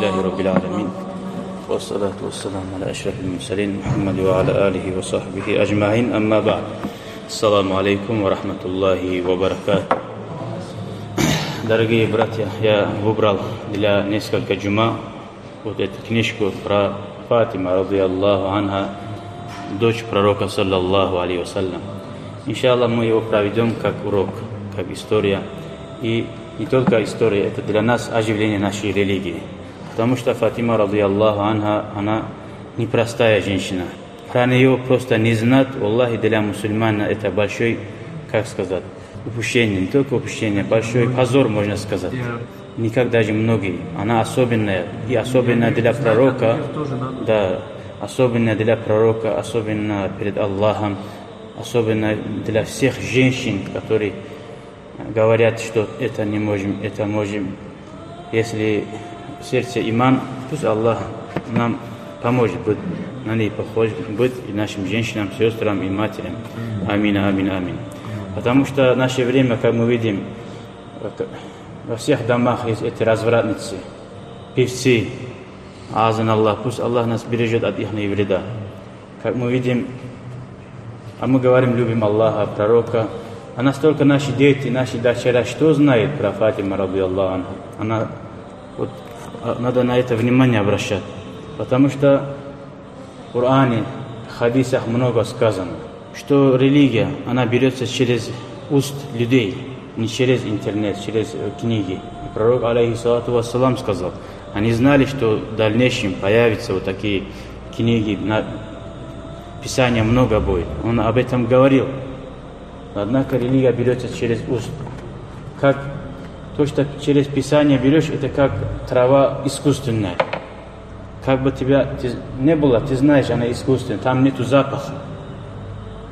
لله رب العالمين والصلاة والسلام على أشرف المرسلين محمد وعلى آله وصحبه أجمعين. أما بعد. Ассаламу алейкум ва рахматуллахи ва баракату. Дорогие братья, я выбрал для несколько джума вот эту книжку про Фатима, радиаллаху анха, дочь пророка, саллаллаху алейхи вассалям. Иншаллах, мы его проведем как урок, как история. И не только история, это для нас оживление нашей религии. Потому что Фатима, радиаллаху анха, она непростая женщина. Про нее просто не знать, Аллахи, для мусульмана это большой, как сказать, упущение, не только упущение, большой позор, можно сказать. Никак даже многие. Она особенная, и особенно для пророка, да, особенно для пророка, особенно перед Аллахом, особенно для всех женщин, которые говорят, что это не можем, это можем. Если в сердце иман, пусть Аллах нам поможет быть, на ней похож быть и нашим женщинам, сестрам и матерям. Амин, амин, амин. Потому что в наше время, как мы видим, во всех домах есть эти развратницы, певцы. Азан Аллах, пусть Аллах нас бережет от их вреда. Как мы видим, а мы говорим, любим Аллаха, пророка, а настолько наши дети, наши дочери, что знают про Фатиму, радиаллаху анха. Она, вот, надо на это внимание обращать. Потому что в Коране, в хадисах много сказано, что религия, она берется через уст людей, не через интернет, через книги. И пророк, алейхиссалату вассалам, сказал, они знали, что в дальнейшем появятся вот такие книги, писания много будет. Он об этом говорил. Однако религия берется через уст. Как то, что через писание берешь, это как трава искусственная. Как бы тебя не было, ты знаешь, она искусственная, там нету запаха,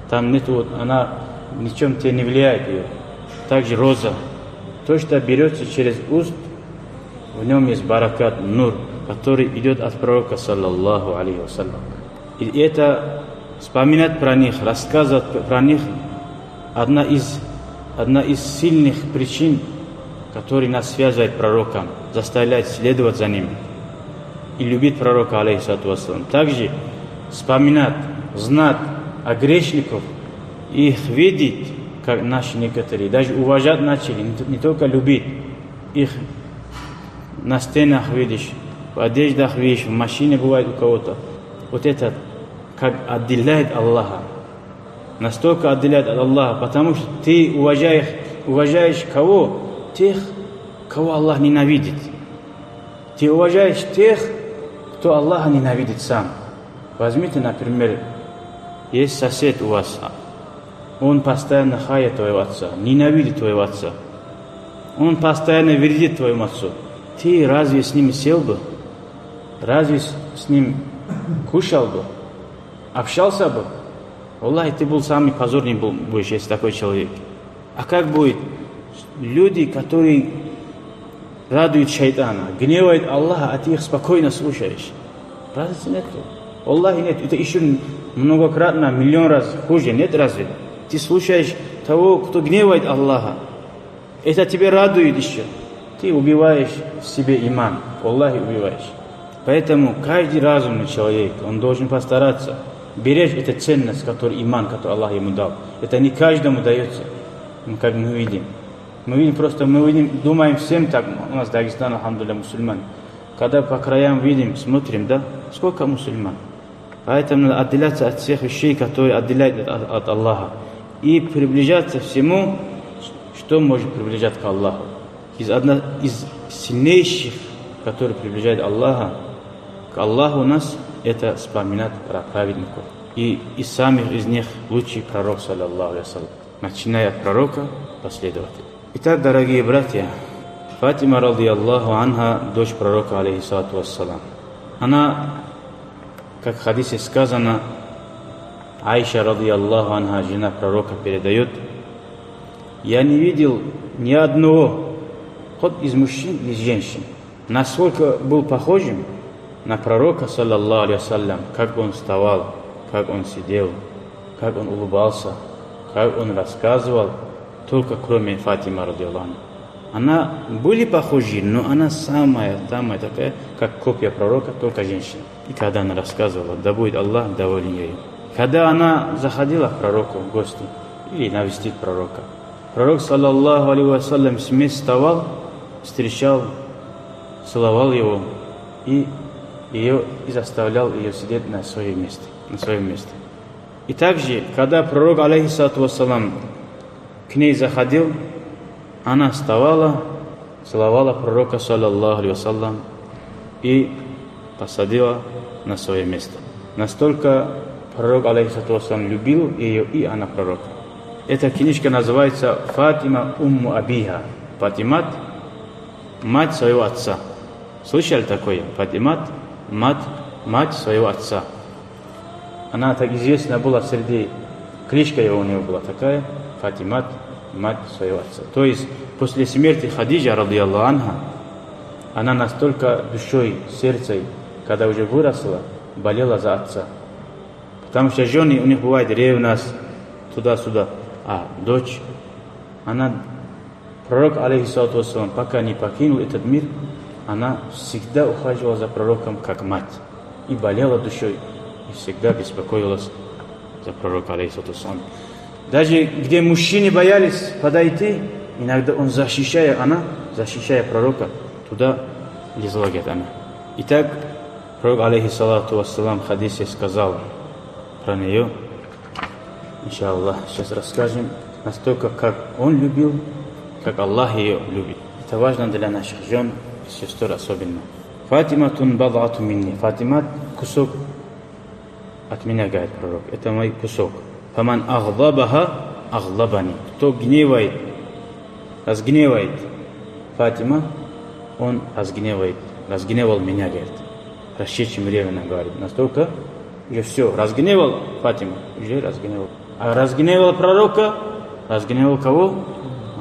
там нету, она ничем тебе не влияет ее. Также роза, то, что берется через уст, в нем есть баракат, нур, который идет от пророка, саллаллаху алейхи вассалям. И это вспоминать про них, рассказывать про них, одна из сильных причин, которые нас связывают с пророком, заставляет следовать за ним и любить пророка, алейхиссалату вассалам. Также вспоминать, знать о грешниках и их видеть, как наши некоторые, даже уважать начали, не только любить. Их на стенах видишь, в одеждах видишь, в машине бывает у кого-то. Вот это как отделяет Аллаха. Настолько отделяет от Аллаха, потому что ты уважаешь кого? Тех, кого Аллах ненавидит. Ты уважаешь тех, кто Аллаха ненавидит сам. Возьмите, например, есть сосед у вас, он постоянно хаят твоего отца, ненавидит твоего отца. Он постоянно вредит твоему отцу. Ты разве с ним сел бы? Разве с ним кушал бы? Общался бы? Аллах, ты был самый позорный будешь, если такой человек. А как будет люди, которые радуют шайтана, гневают Аллаха, а ты их спокойно слушаешь? Разницы нет. Аллахи нет. Это еще многократно, миллион раз хуже. Нет разве? Ты слушаешь того, кто гневает Аллаха. Это тебя радует еще. Ты убиваешь в себе иман. Аллахи убиваешь. Поэтому каждый разумный человек, он должен постараться беречь эту ценность, которую иман, который Аллах ему дал. Это не каждому дается, как мы видим. Мы думаем всем так, у нас в Дагестане, алхамдулилля, мусульман. Когда по краям видим, смотрим, да, сколько мусульман. Поэтому надо отделяться от всех вещей, которые отделяют от Аллаха. И приближаться всему, что может приближать к Аллаху. Одна из сильнейших, которые приближают Аллаха, к Аллаху нас, это вспоминать про праведников. И из самих из них лучший пророк, саллаллаху алейхи вассалям. Начиная от пророка, последователь. Итак, дорогие братья, Фатима, радиаллаху анха, дочь пророка, алейхиссалату вассалам. Она, как в хадисе сказано, Айша, радиаллаху анха, жена пророка, передает: я не видел ни одного, хоть из мужчин, из женщин, насколько был похожим на пророка, саллаллаху алейхи вассалям, как он вставал, как он сидел, как он улыбался, как он рассказывал, только кроме Фатимы, радиаллаху анха. Она были похожи, но она самая такая, как копия пророка, только женщина. И когда она рассказывала, да будет Аллах доволен ею. Когда она заходила к пророку в гости или навестить пророка, пророк, саллаллаху алейхи вассалям, с места вставал, встречал, целовал его и заставлял ее сидеть на своем месте. И также, когда пророк, алейхиссалату вассалам, к ней заходил, она вставала, целовала пророка, саллаллаху алейхи вассалям, и посадила на свое место. Настолько пророк, алейхиссалату вассалам, любил ее, и она пророк. Эта книжка называется «Фатима умму абиха». Фатимат – мать своего отца. Слышали такое? Фатимат – мать своего отца. Она так известна была среди... Кличка его у нее была такая – Фатимат – мать своего отца. То есть после смерти Хадиджа, радийаллаху анха, она настолько душой, сердцем, когда уже выросла, болела за отца. Потому что жены, у них бывает ревность, туда-сюда. А дочь, она, пророк, алейхиссалату вассалам, пока не покинул этот мир, она всегда ухаживала за пророком как мать. И болела душой, и всегда беспокоилась за пророка, алейхиссалату вассалам. Даже где мужчины боялись подойти, иногда он, защищая пророка, туда лезла, говорит она. Итак, пророк, алейхиссалату вассалам, в хадисе сказал про нее, иншаллах, сейчас расскажем, настолько, как он любил, как Аллах ее любит. Это важно для наших жен и сестер особенно. Фатиматун бад'ату минни. Фатимат – кусок от меня, говорит пророк. Это мой кусок. Фаман агhdабаха агhdабани. Кто разгневает Фатима, он разгневал меня, говорит. Расчетчим ревно, говорит. Настолько, уже все, разгневал Фатима, уже разгневал. А разгневал пророка, разгневал кого?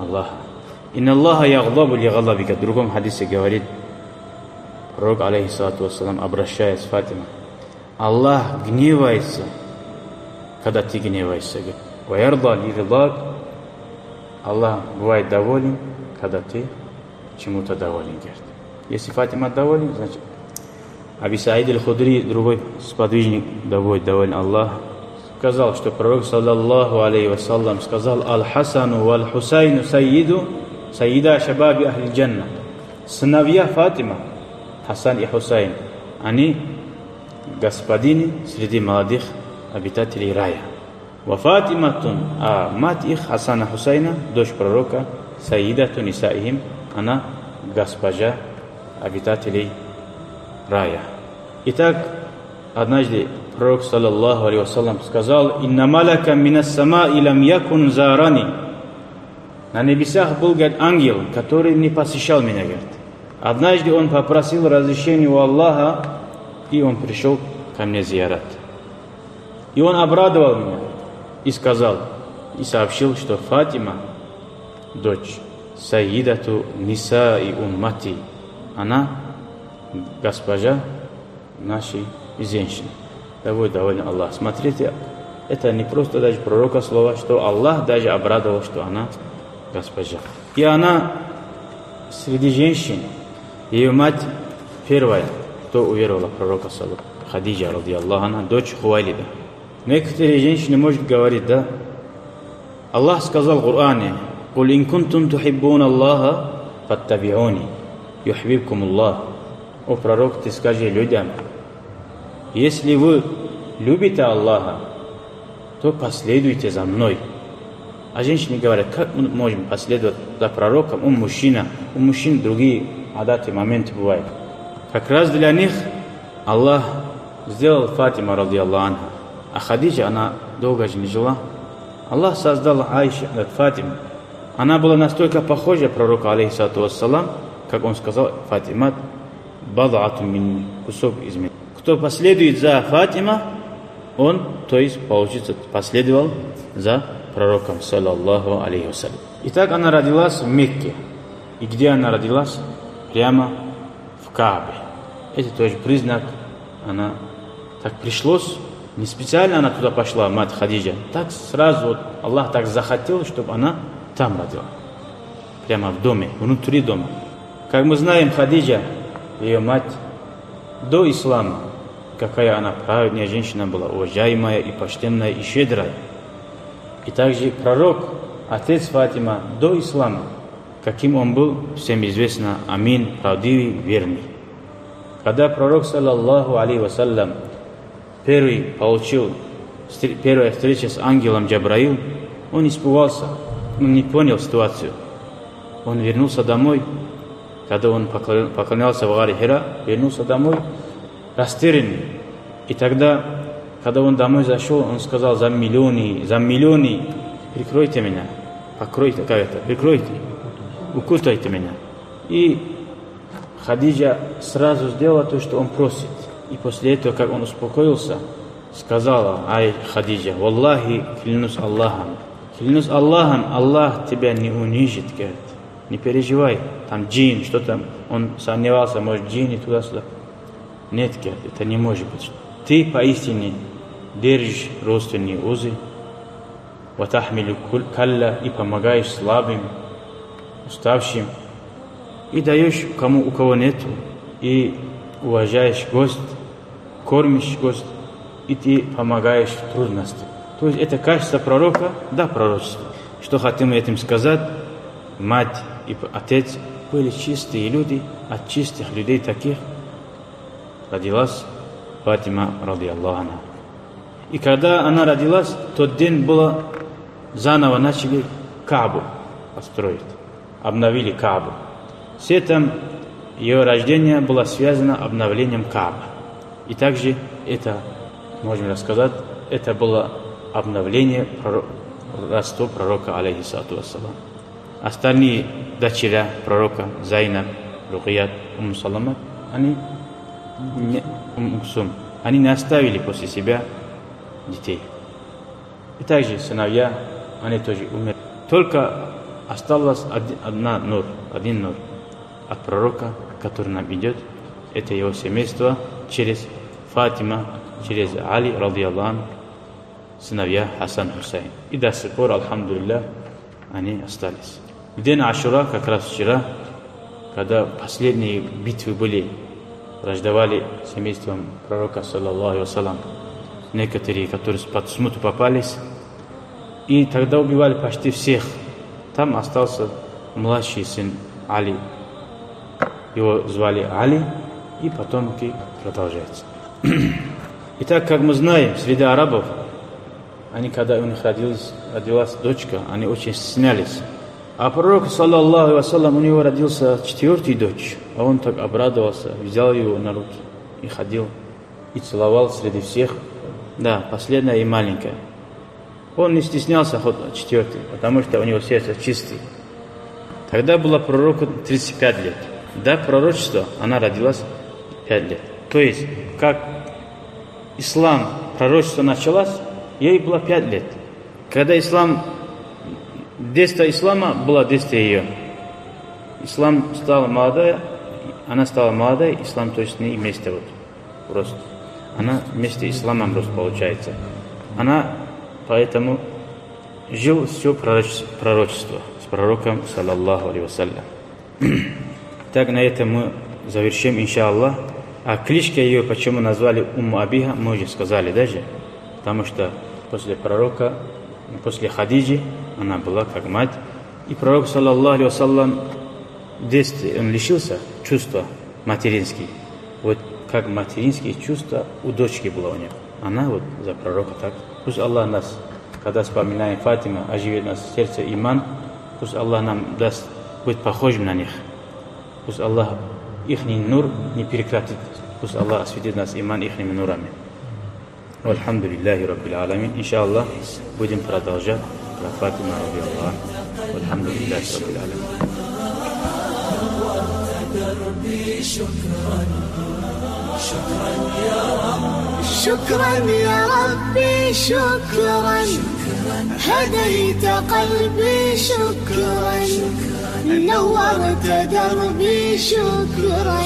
Аллаха. Инна Аллаха ягдабу ли гадабика. В другом хадисе говорит пророк, алейхиссалату вассалам, обращаясь к Фатиме: Аллах гневается, когда ты гневаешься. Ваярда ли ридак. Аллах бывает доволен, когда ты чему-то доволен. Если Фатима доволен, значит Аби Саид аль-Худри, другой сподвижник, доволен Аллах, сказал, что пророк, саллаллаху алейхи вассалям, сказал: Аль-Хасану валь-Хусайну сайида шабаби ахли джанна. Сыновья Фатима, Хасан и Хусайн, они господины среди молодых обитателей рая. Ва Фатиматун, а мать их, Хасана Хусайна, дочь пророка, сайидату нисаихим, она госпожа обитателей рая. Итак, однажды пророк, саллаллаху алейхи вассалям, сказал: «Инна маляка минас самаи лам якун зарани». На небесах был, говорит, ангел, который не посещал меня, говорит. Однажды он попросил разрешения у Аллаха, и он пришел ко мне зиярат. И он обрадовал меня и сказал, и сообщил, что Фатима, дочь сайидату ниса и уммати, она госпожа нашей женщины. Доволен Аллах. Смотрите, это не просто даже пророка слова, что Аллах даже обрадовал, что она госпожа. И она среди женщин, ее мать первая, кто уверовала в пророка саллаллаху, Хадиджа, радийаллаху анха, дочь Хувайлида. Некоторые женщины могут говорить, да, Аллах сказал в Коране: «Куль ин кунтум тухиббуна Аллаха фаттабиуни юхбибкум Аллах». О пророк, ты скажи людям: если вы любите Аллаха, то последуйте за мной. А женщины говорят: как мы можем последовать за пророком? Он мужчина, у мужчин другие адаты, моменты бывают. Как раз для них Аллах сделал Фатима, радийаллаху анха. А Хадиджа, она долго же не жила. Аллах создал Айша, Фатиму. Она была настолько похожа пророку, алейхиссалату вассалам, как он сказал: Фатимат бад'ату минни, кусок из меня. Кто последует за Фатима, он, то есть, получится, последовал за пророком, саллаллаху алейхи вассалям. Итак, она родилась в Мекке. И где она родилась? Прямо в Каабе. Это тоже признак, она так пришлось, не специально она туда пошла, мать Хадиджа. Так сразу вот Аллах так захотел, чтобы она там родила. прямо в доме, внутри дома. Как мы знаем, Хадиджа, ее мать, до ислама, какая она праведная женщина была, уважаемая и почтенная и щедрая. И также пророк, отец Фатима, до ислама, каким он был, всем известно, амин, правдивый, верный. Когда пророк, саллаллаху алейхи вассалям, первая встреча с ангелом Джабраил, он испугался, он не понял ситуацию. Он вернулся домой, когда он поклонялся в горе Хира, вернулся домой, растерянный. И тогда, когда он домой зашел, он сказал: заммиллионы, прикройте меня, прикройте, укутайте меня. И Хадиджа сразу сделала то, что он просит. И после этого, как он успокоился, сказала: ай, Хадиджа, валлахи, клянусь Аллахом, Аллах тебя не унижит, говорит. Не переживай, там джин, что там, он сомневался, может джин и туда-сюда. Нет, говорит, это не может быть. Ты поистине держишь родственные узы, ватахмилю калля, и помогаешь слабым, уставшим, и даешь кому, у кого нету, и уважаешь гость, кормишь гость, и ты помогаешь в трудности. То есть это качество пророка, да, пророчество. Что хотим этим сказать? Мать и отец были чистые люди, от чистых людей таких родилась Фатима, ради Аллаху анха. И когда она родилась, тот день было, заново начали Каабу построить, обновили Каабу. С этим ее рождение было связано с обновлением Кааба. И также это, можем рассказать, это было обновление родства пророка, алейхиссалату вассалам. Остальные дочеря пророка, Зайнаб, Рукият, Салама, они не оставили после себя детей. И также сыновья, они тоже умерли. Только осталось один нур от пророка, который нам идет. Это его семейство через Фатима, через Али, ради Аллаху, сыновья Хасан, Хусейн. И до сих пор, алхамдулилля, они остались. В день Ашура, как раз вчера, когда последние битвы были, враждовали семейством пророка, саллаллаху алейхи вассалям, некоторые, которые под смуту попались, и тогда убивали почти всех. Там остался младший сын Али. Его звали Али, и потомки продолжаются. Итак, как мы знаем, среди арабов, они, когда у них родилась дочка, они очень стеснялись. А пророк, саллаллаху алейхи вассалям, у него родился 4-й дочь, а он так обрадовался, взял его на руки и ходил, и целовал среди всех. Да, последняя и маленькая. Он не стеснялся, хоть 4-й, потому что у него сердце чистое. Тогда было пророку 35 лет. До пророчества она родилась 5 лет. То есть, как ислам, пророчество началось, ей было 5 лет. Когда детство ислама было детство ее. Ислам стала молодая, она стала молодой, ислам, то есть не вместе вот, просто. Она вместе исламом просто получается. Она поэтому жил все пророчество с пророком, саллаллаху алейхи вассалям. Так, на этом мы завершим, иншаллах. А кличка ее, почему назвали Умму Абиха, мы уже сказали даже. Потому что после пророка, после Хадиджи, она была как мать. И пророк, саллаллаху алейхи вассалям, в детстве он лишился чувства материнских. Вот как материнские чувства у дочки было у него. Она вот за пророка так. Пусть Аллах нас, когда вспоминаем Фатима, оживит нас в сердце иман, пусть Аллах нам даст быть похожим на них. Пусть Аллах их нур не прекратит. Пусть Аллах осветит нас иман ихними нурами. Вальхамдулиллахи раббил аламин. Иншаллах будем продолжать про Фатима ради Аллах. Вальхамдулиллахи раббил аламин. شكرا يا ربي شكرا هديت قلبي شكرا نورت دربي شكرا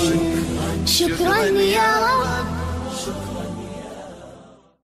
شكرا يا رب